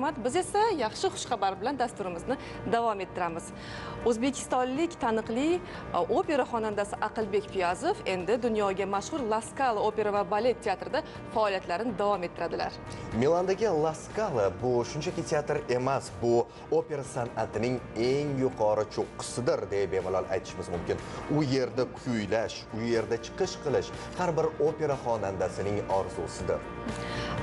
Marhamat, biz esa yaxshi xushxabar bilan dasturimizni davom ettiramiz. O'zbekistonlik taniqli opera xonandasi Aqlbek Piyazov endi dunyoga mashhur La Scala opera va balet teatrida faoliyatlarini davom ettiradilar. Milandagi La Scala bu shunchaki teatr emas, bu opera san'atining eng yuqori cho'qqisidir deb bemalol aytishimiz mumkin. U yerda kuylash, u yerda chiqish qilish har bir opera xonandasining orzusidir.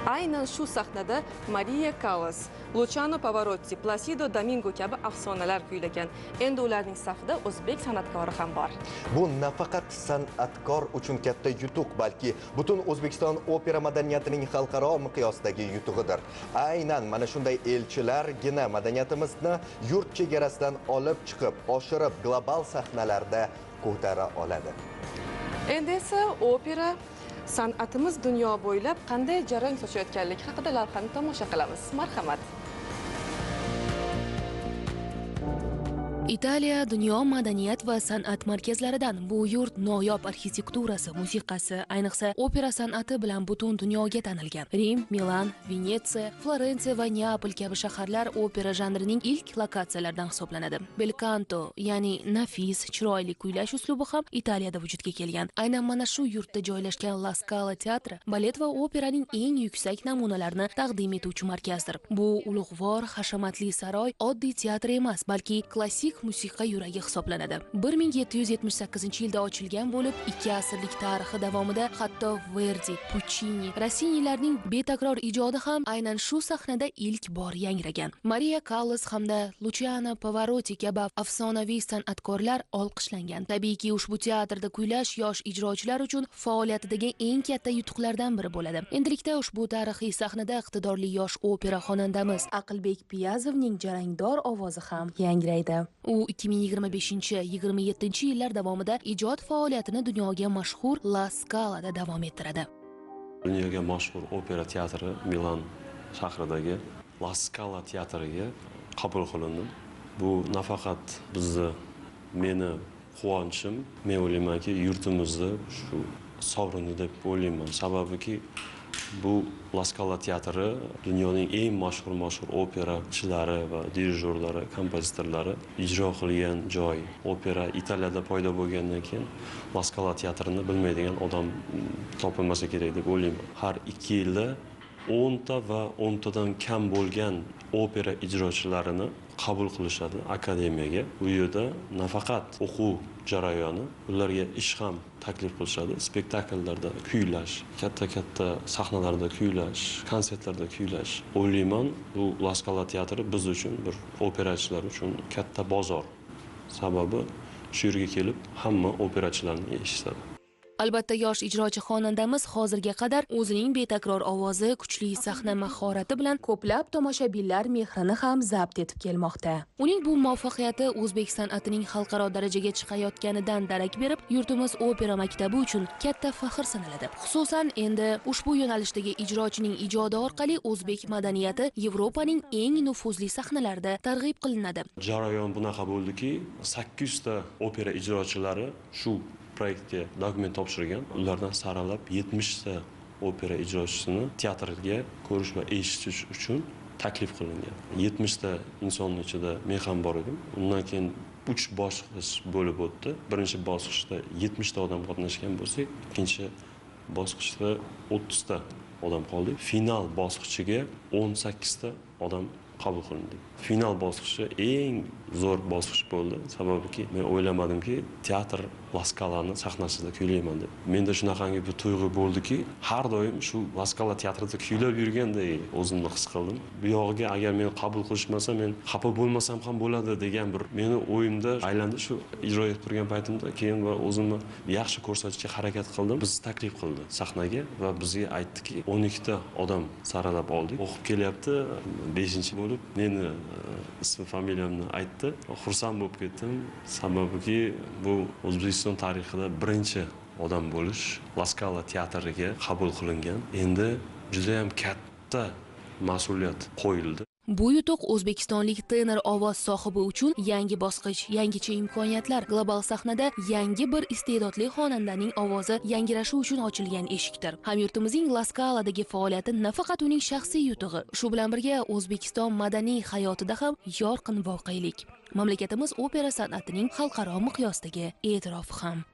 Aynan shu sahnada Maria Callas, Luciano Pavarotti, Placido Domingo kabi afsonalar kuylagan. Endi ularning safida o'zbek san'atkori ham bor. Bu nafaqat san'atkor uchun katta yutuq, balki butun O'zbekiston opera madaniyatining xalqaro miqyosdagi yutug'idir. Aynan mana shunday elchilargina madaniyatimizni yurt chegarasidan olib chiqib, oshirib, global sahnalarda ko'tara oladi. Endi esa opera san'atimiz dunyo bo'ylab qanday jarang sochayotganligi haqida lavhani tomosha qilamiz. Marhamat. Italiya dunyo madaniyat va san'at markazlaridan. Bu yurt noyob arxitekturasi, musiqasi, ayniqsa opera san'ati bilan butun dunyoga tanilgan. Rim, Milan, Venetsiya, Florensiya va Neapol kabi shaharlar opera janrining ilk lokatsiyalaridan hisoblanadi. Bel canto, ya'ni nafis, chiroyli kuylash uslubi ham Italiyada vujudga kelgan. Aynan mana shu yurtda joylashgan La Scala teatri balet va operaning eng yuksak namunalarini taqdim etuvchi markazdir. Bu ulug'vor, hashamatli saroy oddiy teatr emas, balki klassik musiqa yuragi hisoblanadi. 1778-yilda ochilgan bo'lib, 2 asrlik tarixi davomida hatto Verdi, Puccini, Rossinilarning betakror ijodi ham aynan shu sahnada ilk bor yangragan. Maria Callas hamda Luciano Pavarotti kabi afsonaviy san'atkorlar olqishlangan. Tabiiyki, ushbu teatrda kuylash yosh ijrochilar uchun faoliyatidagi eng katta yutuqlardan biri bo'ladi. Endilikda ushbu tarixiy sahnada iqtidorli yosh opera xonandamiz Aqlbek Piyazovning jarangdor ovozi ham yangraydi. U 2025-27 yillar davomida ijod faoliyatini dunyoga mashhur La Scala'da davom ettiradi. Dunyoga mashhur opera teatri Milan shahridagi La Scala teatriga qabul qilindim. Bu nafaqat meni quvonchim, men o'ylaymanki, yurtimizda shu sovrini deb o'ylayman. Sababiki bu La Scala teatri dunyoning eng mashhur operachilari va dirijorlari, kompozitorlari ijro qilgan joy. Opera Italiyada paydo bo'lgandan keyin La Scala teatrini bilmaydigan odam topilmasa kerak deb o'ylayman. Har 2 yilda 10 ta va 10 tadan kam bo'lgan opera ijrochilarini qabul qilishadi akademiyaga. U yerda nafaqat o'quv jarayoni, ularga ish ham taklif qilishadi. Spektakllarda kuylash, katta sahnalarda kuylash, konsertlarda kuylash. O'ylayman, bu La Scala teatri biz uchun, bir operachilar uchun katta bozor. Sababi shu yerga kelib hamma operachilarni eshitadi. Albatta, yosh ijrochi xonandamiz hozirga qadar o'zining betakror ovozi, kuchli sahna mahorati bilan ko'plab tomoshabinlar mehrini ham zabt etib kelmoqda. Uning bu muvaffaqiyati o'zbek san'atining xalqaro darajaga chiqayotganidan darak berib, yurtimiz opera maktabi uchun katta faxr sanaladi. Xususan, endi ushbu yo'nalishdagi ijrochining ijodi orqali o'zbek madaniyati Yevropaning eng nufuzli sahnalarida targ'ib qilinadi. Jarayon bunaqa bo'ldiki, 800 ta opera ijrochilari shu proyektga dokument topshirgan. Ulardan saralab 70 ta opera ijrochisini teatrga ko'rish va eshitish uchun taklif qilingan. 70 ta insonning ichida men ham bor edim. Undan keyin 3 bosqich bo'lib o'tdi. Birinchi bosqichda 70 ta odam qatnashgan bo'lsak, ikkinchi bosqichda 30 ta odam qoldi. Final bosqichiga 18 ta odam qabul qilindi. Final bosqichi eng zo'r bosqich bo'ldi. Sababiki men o'ylamadimki, teatr La Scala'ni sahnasida kuylayman deb. Menda shunaqangi bir tuyg'u bo'ldiki, har doim shu La Scala teatrida kuylab yurganday o'zimni his qildim. Bu yog'iga agar meni qabul qilishmasa, men xafa bo'lmasam ham bo'ladi degan bir meni o'yimda aylandi. Shu ijro etib turgan paytimda keyin va o'zimni yaxshi ko'rsatishga harakat qildim. Biz taklif qildi sahnaga va bizga aytdiki, 12 ta odam saralab oldik. O'qib kelyapti, 5-chi bo'lib meni ismi familiyamni aytdi. Xursand bo'lib ketdim. Sababiki bu O'zbekiston tarixida birinchi odam bo'lish La Scala teatriga qabul qilingan. Endi juda ham katta mas'uliyat qo'yildi. Bu yutuq o'zbekistonlik tenor ovoz sohibi uchun yangi bosqich, yangicha imkoniyatlar, global sahnada yangi bir iste'dodli xonandaning ovozi yangrashi uchun ochilgan eshikdir. Hamyurtimizning La Scaladagi faoliyati nafaqat uning shaxsiy yutug'i, shu bilan birga O'zbekiston madaniy hayotida ham yorqin voqelik. Mamlakatimiz opera san'atining xalqaro miqyosdagi e'tirofi ham.